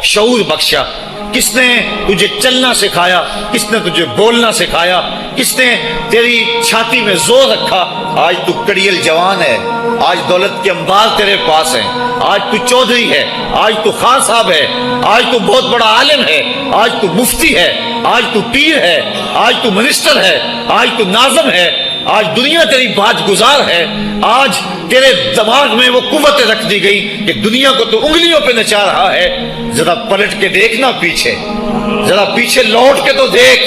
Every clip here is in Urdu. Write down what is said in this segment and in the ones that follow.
شعور بخشا؟ کس نے تجھے چلنا سکھایا؟ کس نے تجھے بولنا سکھایا؟ کس نے تیری چھاتی میں زور رکھا؟ آج تو کڑیل جوان ہے، آج دولت کے انبار تیرے پاس ہیں، آج تو چودھری ہے، آج تو خان صاحب ہے، آج تو بہت بڑا عالم ہے، آج تو مفتی ہے، آج تو پیر ہے، آج تو منسٹر ہے، آج تو ناظم ہے، آج دنیا تیری باج گزار ہے، آج تیرے دماغ میں وہ قوت رکھ دی گئی کہ دنیا کو تو انگلیوں پہ نچا رہا ہے۔ ذرا پلٹ کے دیکھنا پیچھے، ذرا پیچھے لوٹ کے تو دیکھ،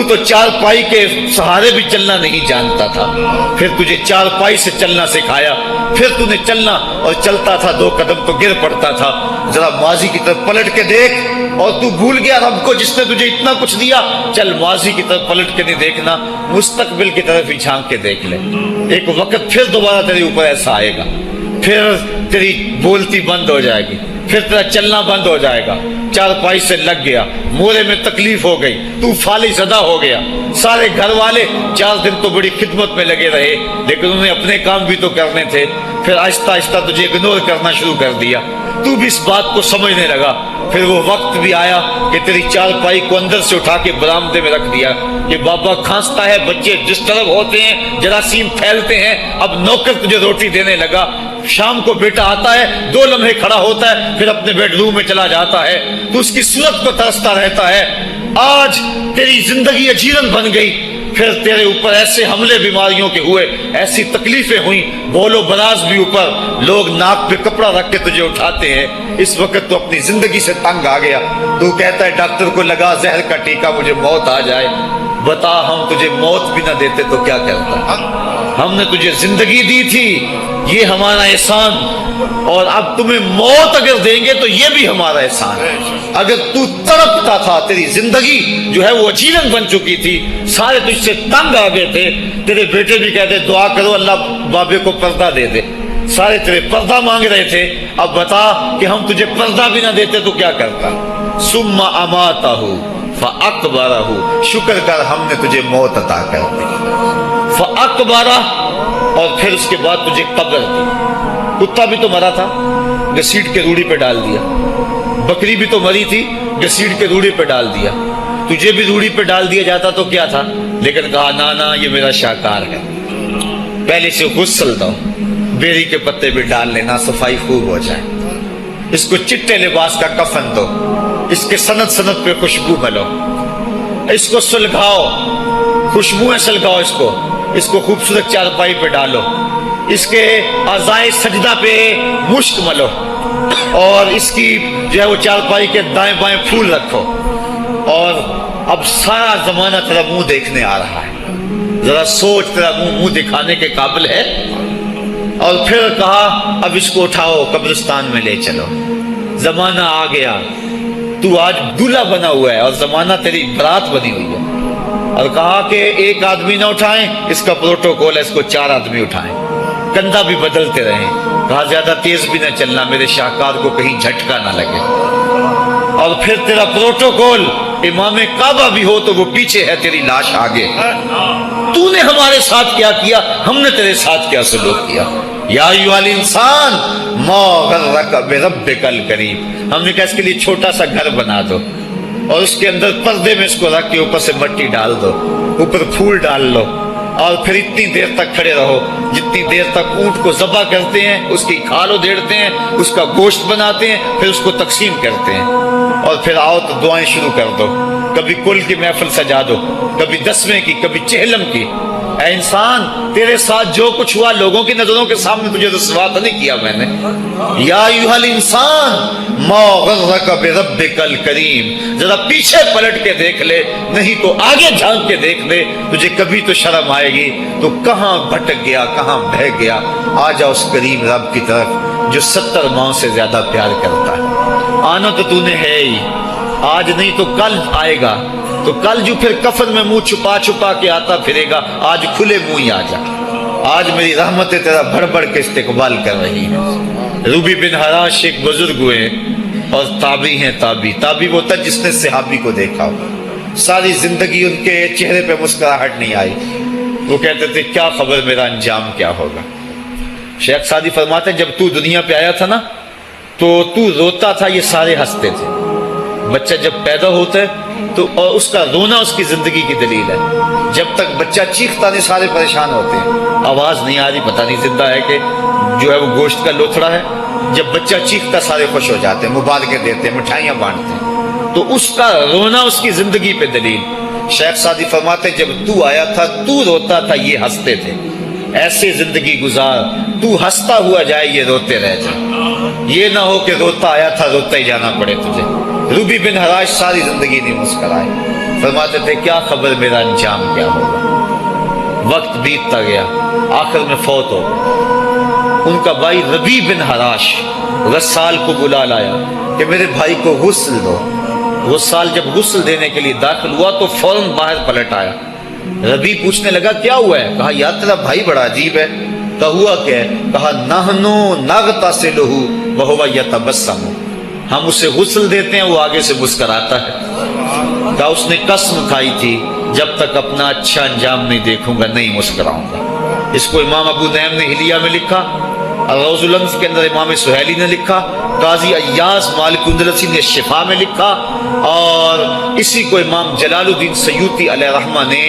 تو چار پائی کے سہارے بھی چلنا نہیں جانتا تھا، پھر تجھے چار پائی سے چلنا سکھایا، پھر تو نے چلنا اور چلتا تھا، 2 قدم تو گر پڑتا تھا۔ ذرا ماضی کی طرف پلٹ کے دیکھ، اور تو بھول گیا رب کو جس نے تجھے اتنا کچھ دیا؟ چل ماضی کی طرف پلٹ کے نہیں دیکھنا، مستقبل کی طرف ہی جھانک کے دیکھ لے۔ ایک وقت پھر دوبارہ تیرے اوپر ایسا آئے گا، پھر تیری بولتی بند ہو جائے گی، پھر تیرا چلنا بند ہو جائے گا، چار پائی سے لگ گیا، مورے میں تکلیف ہو گئی، تو فالی زدہ ہو گیا۔ سارے گھر والے 4 دن تو بڑی خدمت میں لگے رہے، لیکن انہیں اپنے کام بھی تو کرنے تھے، پھر آہستہ آہستہ تجھے اگنور کرنا شروع کر دیا، تو بھی اس بات کو سمجھنے لگا۔ پھر وہ وقت بھی آیا کہ تیری چار پائی کو اندر سے اٹھا کے برآمدے میں رکھ دیا کہ بابا کھانستا ہے، بچے ڈسٹرب ہوتے ہیں، جراثیم پھیلتے ہیں، اب نوکر تجھے روٹی دینے لگا۔ شام کو بیٹا آتا ہے، 2 لمحے کھڑا ہوتا ہے، پھر اپنے بیڈ روم میں چلا جاتا ہے، تو اس کی صورت کو ترستا رہتا ہے۔ آج تیری زندگی اجیرن بن گئی، پھر تیرے اوپر ایسے حملے بیماریوں کے ہوئے، ایسی تکلیفیں ہوئیں، بول و براز بھی اوپر، لوگ ناک پہ کپڑا رکھ کے تجھے اٹھاتے ہیں۔ اس وقت تو اپنی زندگی سے تنگ آ گیا، تو کہتا ہے ڈاکٹر کو لگا زہر کا ٹیکہ، مجھے موت آ جائے۔ بتا ہم تجھے موت بھی نہ دیتے تو کیا کرتا؟ ہم نے تجھے زندگی دی تھی، یہ ہمارا احسان، اور اب تمہیں موت اگر دیں گے تو یہ بھی ہمارا احسان ہے۔ اگر تو تڑپتا تھا، تیری زندگی جو ہے وہ اجیرن بن چکی تھی، سارے تجھ سے تنگ آ گئے تھے، تیرے بیٹے بھی کہتے دعا کرو اللہ بابے کو پردہ دے دے، سارے تیرے پردہ مانگ رہے تھے، اب بتا کہ ہم تجھے پردہ بھی نہ دیتے تو کیا کرتا؟ ثم اماتہ فاقبرہ، شکر کر ہم نے تجھے موت عطا کر دی، فاقبرہ، اور پھر اس کے بعد تجھے قبر دی۔ کتا بھی تو مرا تھا، گھسیٹ کے روڑی پہ ڈال دیا، بکری بھی تو مری تھی، گھسیٹ کے روڑی پہ ڈال دیا، تجھے بھی روڑی پہ ڈال دیا جاتا تو کیا تھا؟ لیکن کہا نا یہ میرا شاہکار ہے، پہلے سے غسل دو، بیری کے پتے بھی ڈال لینا، صفائی خوب ہو جائے، اس کو چٹے لباس کا کفن دو، اس کے سند سند پہ خوشبو ملو، اس کو سلگاؤ، خوشبوئیں سلگاؤ، اس کو خوبصورت چارپائی پہ ڈالو، اس کے اعضائے سجدہ پہ مشک ملو، اور اس کی جو ہے وہ چارپائی کے دائیں بائیں پھول رکھو، اور اب سارا زمانہ تیرا منہ دیکھنے آ رہا ہے، ذرا سوچ تیرا منہ دکھانے کے قابل ہے؟ اور پھر کہا اب اس کو اٹھاؤ، قبرستان میں لے چلو، زمانہ آ گیا، تو آج دولہا بنا ہوا ہے اور زمانہ تیری برات بنی ہوئی ہے، اور کہا کہ ایک آدمی نہ اٹھائیں، اس کا پروٹوکول ہے، اس کو 4 آدمی اٹھائیں، کندھا بھی بدلتے رہیں، کہا زیادہ تیز بھی نہ چلنا، میرے شاہکار کو کہیں جھٹکا نہ لگے، اور پھر تیرا پروٹوکول امام کعبہ بھی ہو تو وہ پیچھے ہے، تیری لاش آگے۔ تو نے ہمارے ساتھ کیا کیا، ہم نے تیرے ساتھ کیا سلوک کیا؟ یا ایھا الانسان ما غرک بربک الکریم، ہم نے کہا اس کے لیے چھوٹا سا گھر بنا دو، اور اس کے اندر پردے میں اس کو رکھ کے اوپر سے مٹی ڈال دو، اوپر پھول ڈال لو، اور پھر اتنی دیر تک کھڑے رہو جتنی دیر تک اونٹ کو ذبح کرتے ہیں، اس کی کھال ادھیڑتے ہیں، اس کا گوشت بناتے ہیں، پھر اس کو تقسیم کرتے ہیں، اور پھر آؤ تو دعائیں شروع کر دو، کبھی کل کی محفل سجا دو، کبھی 10ویں کی، کبھی چہلم کی۔ اے انسان، تیرے ساتھ جو کچھ ہوا لوگوں کی نظروں کے سامنے تجھے رسوا تو نہیں کیا میں نے؟ یا ایھا الانسان ما غرک بربک الکریم، ذرا پیچھے پلٹ کے دیکھ لے، نہیں تو آگے جھانک کے دیکھ لے، تجھے کبھی تو شرم آئے گی، تو کہاں بھٹک گیا، کہاں بہہ گیا۔ آ جا اس کریم رب کی طرف جو 70 ماؤں سے زیادہ پیار کرتا ہے۔ آنا تو نے ہے ہی، آج نہیں تو کل آئے گا، تو کل جو پھر کفن میں منہ چھپا چھپا کے آتا پھرے گا، آج کھلے منہ ہی آ جا۔ آج میری رحمتیں تیرا بڑھ بڑھ کے استقبال کر رہی ہیں۔ روبی بن حراش ایک بزرگ ہوئے اور تابعی ہیں، تابعی وہ تھا جس نے صحابی کو دیکھا ہو، ساری زندگی ان کے چہرے پہ مسکراہٹ نہیں آئی، وہ کہتے تھے کیا خبر میرا انجام کیا ہوگا۔ شیخ سعدی فرماتے ہیں جب تو دنیا پہ آیا تھا نا تو روتا تھا، یہ سارے ہنستے تھے، بچہ جب پیدا ہوتا ہے تو اور اس کا رونا اس کی زندگی کی دلیل ہے. جب تک بچہ چیختا نہیں سارے پریشان ہوتے ہیں, آواز نہیں آ رہی, پتہ نہیں زندہ ہے کہ جو ہے وہ گوشت کا لوتھڑا ہے. جب بچہ چیختا سارے خوش ہو جاتے ہیں, مبارکیں دیتے ہیں, مٹھائیاں بانٹتے ہیں. تو اس کا رونا اس کی زندگی پہ دلیل. شیخ سعدی فرماتے جب تو آیا تھا تو روتا تھا, یہ ہنستے تھے. ایسے زندگی گزار تو ہنستا ہوا جائے, یہ روتے رہ جائے. یہ نہ ہو کہ روتا آیا تھا روتا ہی جانا پڑے تجھے. ربی بن حراش ساری زندگی نہیں مسکرائے. فرماتے تھے کیا خبر میرا انجام کیا ہوگا. وقت بیتتا گیا, آخر میں فوت ہو گئے. ان کا بھائی ربی بن حراش غسال کو بلا لایا کہ میرے بھائی کو غسل دو. غسال جب غسل دینے کے لیے داخل ہوا تو فوراً باہر پلٹ آیا. ربی پوچھنے لگا کیا ہوا ہے. کہا یار تیرا بھائی بڑا عجیب ہے. کہا ہوا کیا ہے. کہا نحنو نغتسلہ وہو یتبسم, ہم اسے غسل دیتے ہیں وہ آگے سے مسکراتا ہے. کہا اس نے قسم کھائی تھی جب تک اپنا اچھا انجام نہیں دیکھوں گا نہیں مسکراؤں گا. اس کو امام ابو نعیم نے حلیہ میں لکھا, روز الانف کے اندر امام سہیلی نے لکھا, قاضی ایاز مالک اندلسی نے شفا میں لکھا, اور اسی کو امام جلال الدین سیوطی علیہ رحمہ نے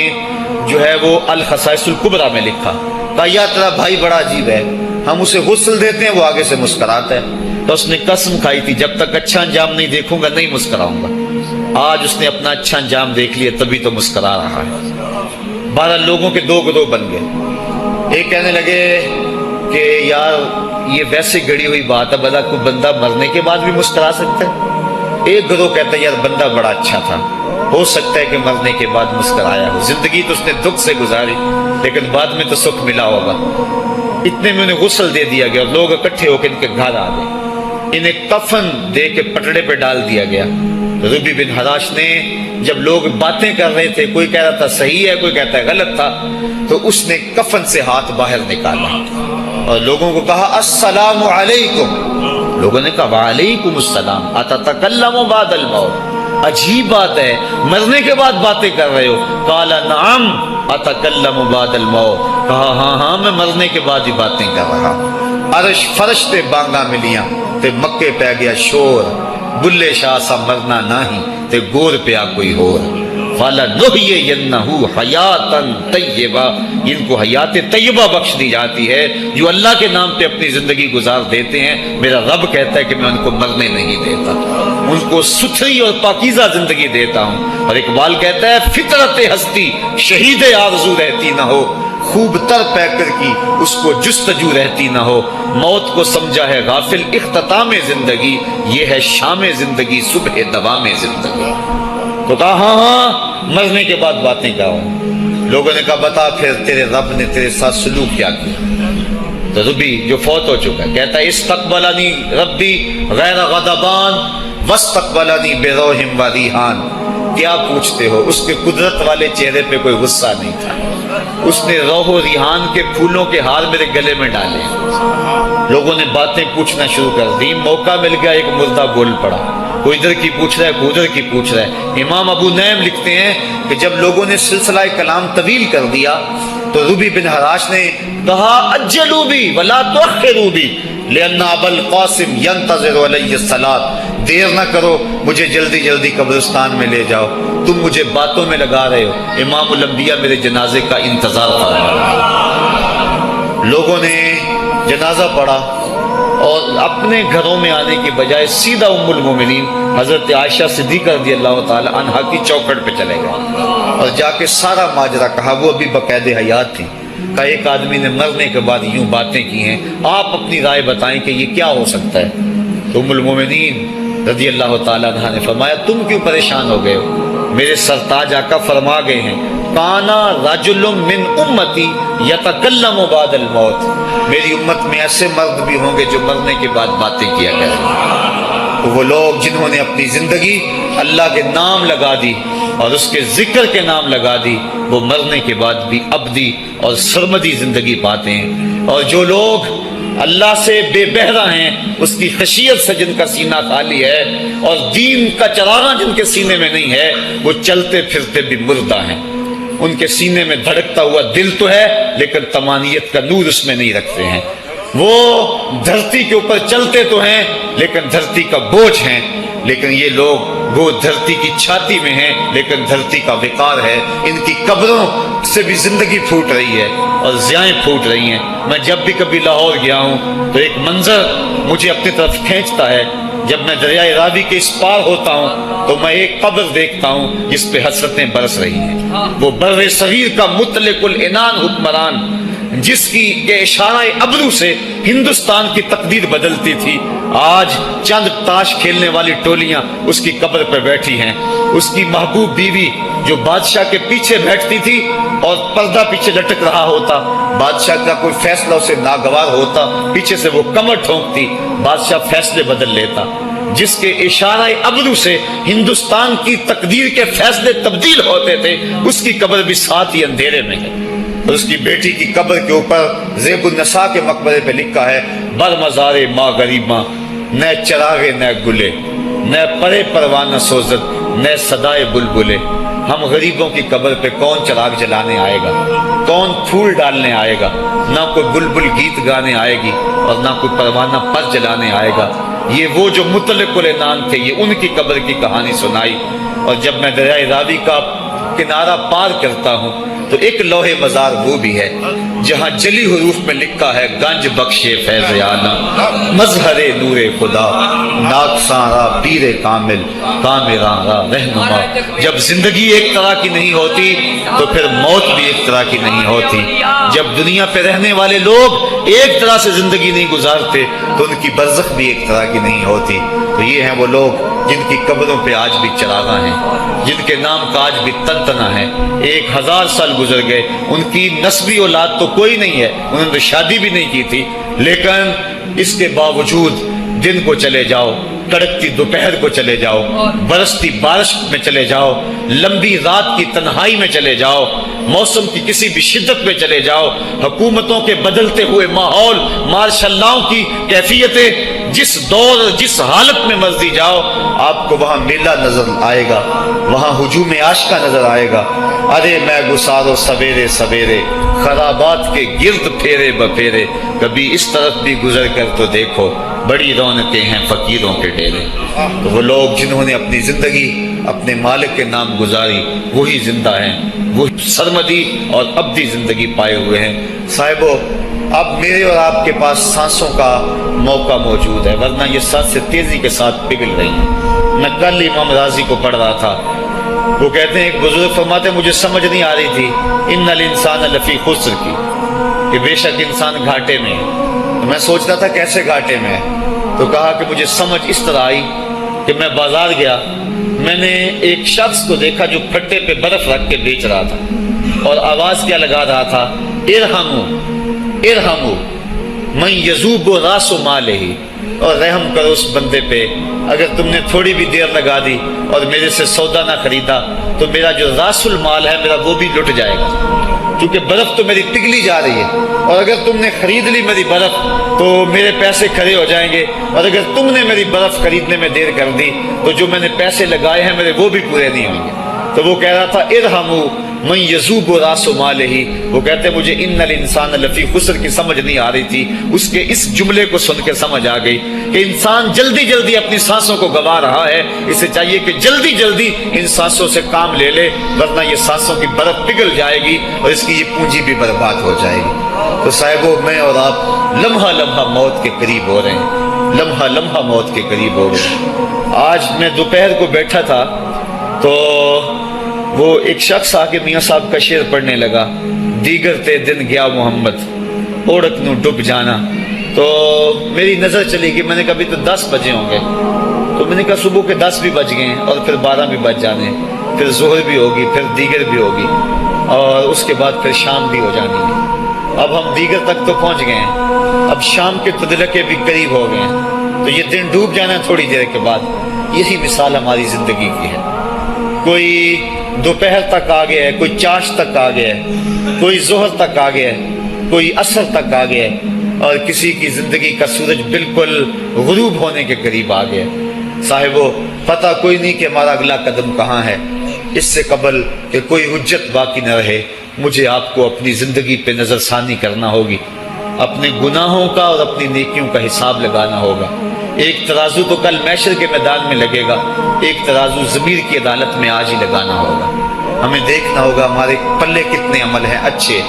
جو ہے وہ الخصائص الکبریٰ میں لکھا. کہا یا تیرا بھائی بڑا عجیب ہے, ہم اسے غسل دیتے ہیں وہ آگے سے مسکراتا ہے. تو اس نے قسم کھائی تھی جب تک اچھا انجام نہیں دیکھوں گا نہیں مسکراؤں گا. آج اس نے اپنا اچھا انجام دیکھ لیا تبھی تو مسکرا رہا ہے. 12 لوگوں کے 2 گروہ بن گئے. ایک کہنے لگے کہ یار یہ ویسے گڑی ہوئی بات ہے, بلا کوئی بندہ مرنے کے بعد بھی مسکرا سکتا ہے. ایک گروہ کہتا ہے یار بندہ بڑا اچھا تھا, ہو سکتا ہے کہ مرنے کے بعد مسکرایا ہو. زندگی تو اس نے دکھ سے گزاری لیکن بعد میں تو سکھ ملا ہوگا. اتنے میں انہیں غسل دے دیا گیا اور لوگ اکٹھے ہو کے ان کے گھر آ گئے. انہیں کفن دے کے پٹڑے پہ ڈال دیا گیا. ربی بن حراش نے جب لوگ باتیں کر رہے تھے, کوئی کہہ رہا تھا صحیح ہے کوئی کہتا ہے غلط تھا, تو اس نے کفن سے ہاتھ باہر نکالا اور لوگوں کو کہا السلام علیکم. لوگوں نے کہا وعلیکم السلام اتتکلم بعد الموت, عجیب بات ہے مرنے کے بعد باتیں کر رہے ہو. قال نعم اتکلم بعد الموت, کہا ہاں ہاں میں مرنے کے بعد ہی باتیں کر رہا. عرش فرش تے بانگا ملیاں تے مکے پہ گیا شور, بلے شاہ سا مرنا نہیں تے گور پیا کوئی ہور. فَلَنُحْيِيَنَّهُ حَيَاتًا طَيِّبَةً, ان کو حیات طیبہ بخش دی جاتی ہے جو اللہ کے نام پہ اپنی زندگی گزار دیتے ہیں. میرا رب کہتا ہے کہ میں ان کو مرنے نہیں دیتا, ان کو ستھری اور پاکیزہ زندگی دیتا ہوں. اور اقبال کہتا ہے فطرت ہستی شہید آرزو رہتی نہ ہو, خوب تر پیکر کی اس کو جستجو رہتی نہ ہو. موت کو سمجھا ہے غافل اختتام زندگی, یہ ہے شام زندگی صبح دوام زندگی. تو کہا ہاں ہاں مرنے کے بعد باتیں کیا ہوں. لوگوں نے کہا بتا پھر تیرے رب نے تیرے ساتھ سلوک کیا کیا. تو ربی جو فوت ہو چکا ہے کہتا ہے استقبلنی ربی غیر غضبان واستقبلنی بروح و ریحان. کیا پوچھتے ہو, اس کے قدرت والے چہرے پہ کوئی غصہ نہیں تھا. اس نے روح و ریحان کے پھولوں کے ہار میرے گلے میں ڈالے. لوگوں نے باتیں پوچھنا شروع کر دی. موقع مل گیا, ایک مردہ بول پڑا, کوئی ادھر کی پوچھ رہا ہے کوئی ادھر کی پوچھ رہا ہے. امام ابو نعیم لکھتے ہیں کہ جب لوگوں نے سلسلہ کلام طویل کر دیا تو ربی بن حراش نے کہا اجلوا بی ولا تؤخروا بی لأن ابا القاسم ينتظر علی الصلاۃ, دیر نہ کرو مجھے جلدی جلدی قبرستان میں لے جاؤ, تم مجھے باتوں میں لگا رہے ہو. امام الانبیاء میرے جنازے کا انتظار فرما رہے. لوگوں نے جنازہ پڑھا اور اپنے گھروں میں آنے کی بجائے سیدھا ام المومنین حضرت عائشہ صدیقہ رضی اللہ تعالی عنہا کی چوکھٹ پہ چلے گئے اور جا کے سارا ماجرا کہا. وہ ابھی باقاعد حیات تھیں. کہ ایک آدمی نے مرنے کے بعد یوں باتیں کی ہیں, آپ اپنی رائے بتائیں کہ یہ کیا ہو سکتا ہے. تو ام المومنین رضی اللہ تعالی عنہا نے فرمایا تم کیوں پریشان ہو گئے ہو, میرے سرتاج آقا فرما گئے ہیں کانا رجل من امتی یتکلم بعد الموت, میری امت میں ایسے مرد بھی ہوں گے جو مرنے کے بعد باتیں کیا کریں. وہ لوگ جنہوں نے اپنی زندگی اللہ کے نام لگا دی اور اس کے ذکر کے نام لگا دی, وہ مرنے کے بعد بھی ابدی اور سرمدی زندگی پاتے ہیں. اور جو لوگ اللہ سے بے بہرہ ہیں, اس کی خشیت سے جن کا سینہ خالی ہے اور دین کا چراغاں جن کے سینے میں نہیں ہے, وہ چلتے پھرتے بھی مردہ ہیں. ان کے سینے میں دھڑکتا ہوا دل تو ہے لیکن تمانیت کا نور اس میں نہیں رکھتے ہیں. وہ دھرتی کے اوپر چلتے تو ہیں لیکن دھرتی کا بوجھ ہیں، لیکن یہ لوگ وہ دھرتی کی چھاتی میں ہیں لیکن دھرتی کا وقار ہے۔ ان کی قبروں سے بھی زندگی پھوٹ رہی ہے اور ضیائیں پھوٹ رہی ہیں۔ میں جب بھی کبھی لاہور گیا ہوں تو ایک منظر مجھے اپنی طرف کھینچتا ہے، جب میں دریائے راوی کے اس پار ہوتا ہوں تو میں ایک قبر دیکھتا ہوں جس پہ حسرتیں برس رہی ہیں۔ وہ بر صغیر کا مطلق العنان حکمران، جس کی کے اشارہ ابرو سے ہندوستان کی تقدیر بدلتی تھی، آج چند تاش کھیلنے والی ٹولیاں اس کی قبر پہ بیٹھی ہیں۔ اس کی محبوب بیوی جو بادشاہ کے پیچھے بیٹھتی تھی اور پردہ پیچھے لٹک رہا ہوتا، بادشاہ کا کوئی فیصلہ اسے ناگوار ہوتا، پیچھے سے وہ کمر ٹھونکتی، بادشاہ فیصلے بدل لیتا۔ جس کے اشارہ ابرو سے ہندوستان کی تقدیر کے فیصلے تبدیل ہوتے تھے، اس کی قبر بھی ساتھ ہی اندھیرے میں ہے۔ اور اس کی بیٹی کی قبر کے اوپر زیب النساء کے مقبرے پہ لکھا ہے، بر مزار ماں غریباں، نہ چراغے نہ گلے، نہ پرے پروانہ سوزت، نہ صدائے بلبلے۔ ہم غریبوں کی قبر پہ کون چراغ جلانے آئے گا، کون پھول ڈالنے آئے گا؟ نہ کوئی بلبل گیت گانے آئے گی اور نہ کوئی پروانہ پر جلانے آئے گا۔ یہ وہ جو مطلق العنان تھے، یہ ان کی قبر کی کہانی سنائی۔ اور جب میں دریائے راوی کا کنارہ پار کرتا ہوں تو ایک لوح مزار وہ بھی ہے جہاں جلی حروف میں لکھا ہے، گنج بخشے فیض عالم، مظہر نور خدا، ناقصاں را پیر کامل، کامراں را رہنما۔ جب زندگی ایک طرح کی نہیں ہوتی تو پھر موت بھی ایک طرح کی نہیں ہوتی۔ جب دنیا پہ رہنے والے لوگ ایک طرح سے زندگی نہیں گزارتے تو ان کی برزخ بھی ایک طرح کی نہیں ہوتی۔ تو یہ ہیں وہ لوگ جن کی قبروں پہ آج بھی چراغاں ہیں، جن کے نام کا آج بھی تنتنا ہے۔ 1000 سال گزر گئے، ان کی نسبی اولاد تو کوئی نہیں ہے، انہوں نے شادی بھی نہیں کی تھی، لیکن اس کے باوجود دن کو چلے جاؤ، کڑکتی دوپہر کو چلے جاؤ، برستی بارش میں چلے جاؤ، لمبی رات کی تنہائی میں چلے جاؤ، موسم کی کسی بھی شدت میں چلے جاؤ، حکومتوں کے بدلتے ہوئے ماحول، مارشل لاء کی کیفیتیں، جس دور جس حالت میں مرضی جاؤ، آپ کو وہاں میلہ نظر آئے گا، وہاں ہجوم عاشقہ نظر آئے گا۔ ارے میں گسارو سویرے سویرے، خرابات کے گرد پھیرے بپھیرے، کبھی اس طرف بھی گزر کر تو دیکھو، بڑی رونقیں ہیں فقیروں کے ڈیرے۔ تو وہ لوگ جنہوں نے اپنی زندگی اپنے مالک کے نام گزاری، وہی زندہ ہیں، وہ سرمدی اور ابدی زندگی پائے ہوئے ہیں۔ صاحبو، اب میرے اور آپ کے پاس سانسوں کا موقع موجود ہے، ورنہ یہ سانسیں تیزی کے ساتھ پگھل رہی ہیں۔ میں کل امام راضی کو پڑھ رہا تھا، وہ کہتے ہیں، ایک بزرگ فرماتے ہیں، مجھے سمجھ نہیں آ رہی تھی ان الانسان لفی خسر کی، کہ بے شک انسان گھاٹے میں ہے۔ تو میں سوچ رہا تھا کیسے گھاٹے میں ہے، تو کہا کہ مجھے سمجھ اس طرح آئی کہ میں بازار گیا، میں نے ایک شخص کو دیکھا جو پھٹے پہ برف رکھ کے بیچ رہا تھا، اور آواز کیا لگا رہا تھا، ارحمو ارحمو من یذوب راس مالہ، اور رحم کرو اس بندے پہ، اگر تم نے تھوڑی بھی دیر لگا دی اور میرے سے سودا نہ خریدا تو میرا جو راس المال ہے میرا وہ بھی لٹ جائے گا، کیونکہ برف تو میری پگھلی جا رہی ہے، اور اگر تم نے خرید لی میری برف تو میرے پیسے کھڑے ہو جائیں گے، اور اگر تم نے میری برف خریدنے میں دیر کر دی تو جو میں نے پیسے لگائے ہیں میرے وہ بھی پورے نہیں ہوں گے۔ تو وہ کہہ رہا تھا ارحمو من یذوب راس مالہ، وہ کہتے ہیں مجھے ان الانسان لفی خسر کی سمجھ نہیں آ رہی تھی، اس کے اس جملے کو سن کے سمجھ آ گئی کہ انسان جلدی جلدی اپنی سانسوں کو گوا رہا ہے، اسے چاہیے کہ جلدی جلدی ان سانسوں سے کام لے لے، ورنہ یہ سانسوں کی برف پگھل جائے گی اور اس کی یہ پونجی بھی برباد ہو جائے گی۔ تو صاحبو، میں اور آپ لمحہ لمحہ موت کے قریب ہو رہے ہیں، لمحہ لمحہ موت کے قریب ہو رہے ہیں۔ آج میں دوپہر کو بیٹھا تھا تو وہ ایک شخص آ کے میاں صاحب کا شعر پڑھنے لگا، دیگر تے دن گیا محمد اوڑک نو ڈب جانا، تو میری نظر چلی گئی، میں نے کہا ابھی تو 10 بجے ہوں گے، تو میں نے کہا صبح کے 10 بھی بج گئے ہیں اور پھر 12 بھی بج جانے ہیں، پھر ظہر بھی ہوگی، پھر دیگر بھی ہوگی، اور اس کے بعد پھر شام بھی ہو جانی ہے۔ اب ہم دیگر تک تو پہنچ گئے ہیں، اب شام کے تدلکے بھی قریب ہو گئے ہیں، تو یہ دن ڈوب جانا ہے تھوڑی دیر کے بعد۔ یہی مثال ہماری زندگی کی ہے، کوئی دوپہر تک آ گیا ہے، کوئی چاش تک آ گیا ہے، کوئی ظہر تک آ گیا ہے، کوئی عصر تک آ گیا ہے، اور کسی کی زندگی کا سورج بالکل غروب ہونے کے قریب آ گیا ہے۔ صاحبو، پتہ کوئی نہیں کہ ہمارا اگلا قدم کہاں ہے۔ اس سے قبل کہ کوئی حجت باقی نہ رہے، مجھے آپ کو اپنی زندگی پہ نظر ثانی کرنا ہوگی، اپنے گناہوں کا اور اپنی نیکیوں کا حساب لگانا ہوگا۔ ایک ترازو تو کل محشر کے میدان میں لگے گا، ایک ترازو ضمیر کی عدالت میں آج ہی لگانا ہوگا۔ ہمیں دیکھنا ہوگا ہمارے پلے کتنے عمل ہیں اچھے،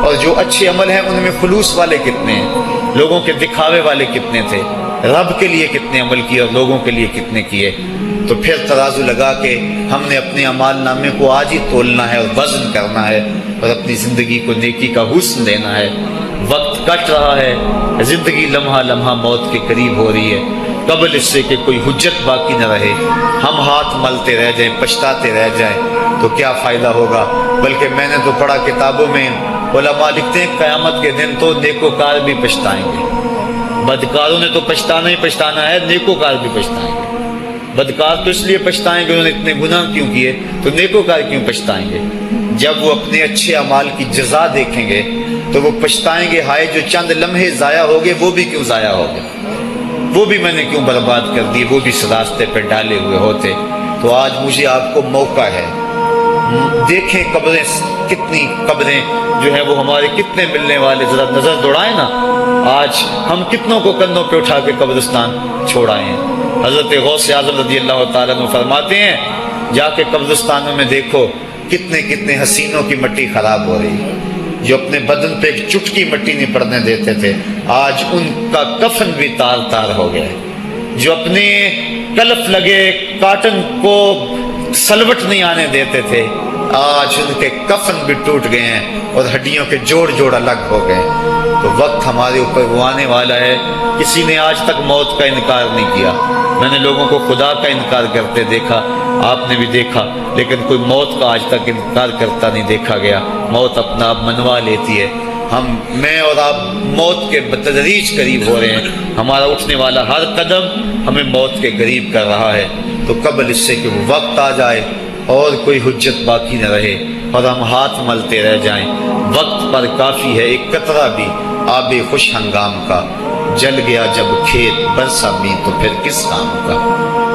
اور جو اچھے عمل ہیں ان میں خلوص والے کتنے ہیں، لوگوں کے دکھاوے والے کتنے تھے، رب کے لیے کتنے عمل کیے اور لوگوں کے لیے کتنے کیے۔ تو پھر ترازو لگا کے ہم نے اپنے اعمال نامے کو آج ہی تولنا ہے اور وزن کرنا ہے، اور اپنی زندگی کو نیکی کا حسن دینا ہے۔ وقت کٹ رہا ہے، زندگی لمحہ لمحہ موت کے قریب ہو رہی ہے، قبل اس سے کہ کوئی حجت باقی نہ رہے، ہم ہاتھ ملتے رہ جائیں، پچھتاتے رہ جائیں تو کیا فائدہ ہوگا۔ بلکہ میں نے تو پڑھا کتابوں میں، علماء لکھتے ہیں قیامت کے دن تو نیکوکار بھی پچھتائیں گے۔ بدکاروں نے تو پچھتانا ہی پچھتانا ہے، نیکوکار بھی پچھتائیں گے۔ بدکار تو اس لیے پچھتائیں گے انہوں نے اتنے گناہ کیوں کیے، تو نیکوکار کیوں پچھتائیں گے؟ جب وہ اپنے اچھے اعمال کی جزا دیکھیں گے تو وہ پچھتائیں گے، ہائے جو چند لمحے ضائع ہو گئے وہ بھی کیوں ضائع ہو گئے، وہ بھی میں نے کیوں برباد کر دی، وہ بھی اس راستے پہ ڈالے ہوئے ہوتے۔ تو آج مجھے آپ کو موقع ہے، دیکھیں قبریں کتنی، قبریں جو ہیں وہ ہمارے کتنے ملنے والے، ذرا نظر دوڑائیں نا، آج ہم کتنوں کو کندھوں پہ اٹھا کے قبرستان چھوڑائے ہیں۔ حضرت غوث اعظم رضی اللہ تعالیٰ عنہ فرماتے ہیں، جا کے قبرستانوں میں دیکھو کتنے کتنے حسینوں کی مٹی خراب ہو رہی ہے، جو اپنے بدن پہ ایک چٹکی مٹی نہیں پڑنے دیتے تھے، آج ان کا کفن بھی تار تار ہو گیا ہے۔ جو اپنے کلف لگے کاٹن کو سلوٹ نہیں آنے دیتے تھے، آج ان کے کفن بھی ٹوٹ گئے ہیں اور ہڈیوں کے جوڑ جوڑ الگ ہو گئے۔ تو وقت ہمارے اوپر وہ آنے والا ہے، کسی نے آج تک موت کا انکار نہیں کیا۔ میں نے لوگوں کو خدا کا انکار کرتے دیکھا، آپ نے بھی دیکھا، لیکن کوئی موت کا آج تک انکار کرتا نہیں دیکھا گیا۔ موت اپنا آپ منوا لیتی ہے، میں اور آپ موت کے بتدریج قریب ہو رہے ہیں، ہمارا اٹھنے والا ہر قدم ہمیں موت کے قریب کر رہا ہے۔ تو قبل اس سے کہ وہ وقت آ جائے اور کوئی حجت باقی نہ رہے اور ہم ہاتھ ملتے رہ جائیں، وقت پر کافی ہے ایک قطرہ بھی آب خوش ہنگام کا، جل گیا جب کھیت برسا بھی تو پھر کس کام کا،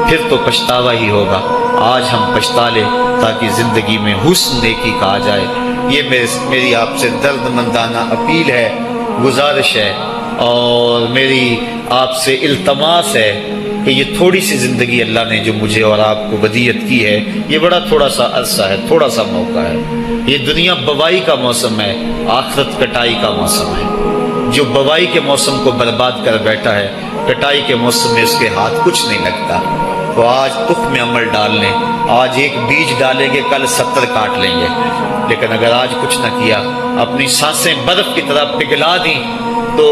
پھر تو پچھتاوا ہی ہوگا۔ آج ہم پچھتا لیں تاکہ زندگی میں حسن نیکی کا آ جائے۔ یہ میری آپ سے درد مندانہ اپیل ہے، گزارش ہے، اور میری آپ سے التماس ہے کہ یہ تھوڑی سی زندگی اللہ نے جو مجھے اور آپ کو ودیعت کی ہے، یہ بڑا تھوڑا سا عرصہ ہے، تھوڑا سا موقع ہے۔ یہ دنیا بوائی کا موسم ہے، آخرت کٹائی کا موسم ہے۔ جو بوائی کے موسم کو برباد کر بیٹھا ہے، کٹائی کے موسم میں اس کے ہاتھ کچھ نہیں لگتا۔ تو آج تخم عمل ڈال لیں، آج ایک بیج ڈالیں گے، کل 70 کاٹ لیں گے۔ لیکن اگر آج کچھ نہ کیا، اپنی سانسیں برف کی طرح پگھلا دیں، تو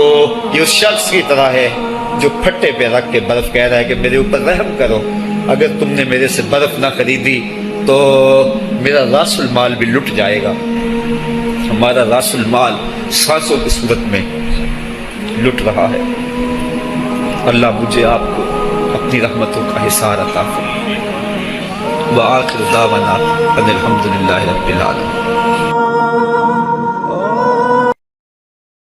یہ اس شخص کی طرح ہے جو پھٹے پہ رکھ کے برف کہہ رہا ہے کہ میرے اوپر رحم کرو، اگر تم نے میرے سے برف نہ خریدی تو میرا راس المال بھی لٹ جائے گا۔ ہمارا راس المال سانسوں کی صورت میں لٹ رہا ہے۔ اللہ مجھے آپ کو اپنی رحمتوں کا حصار عطا فرمائے۔ وآخر دعوانا ان الحمد للہ رب العالمین۔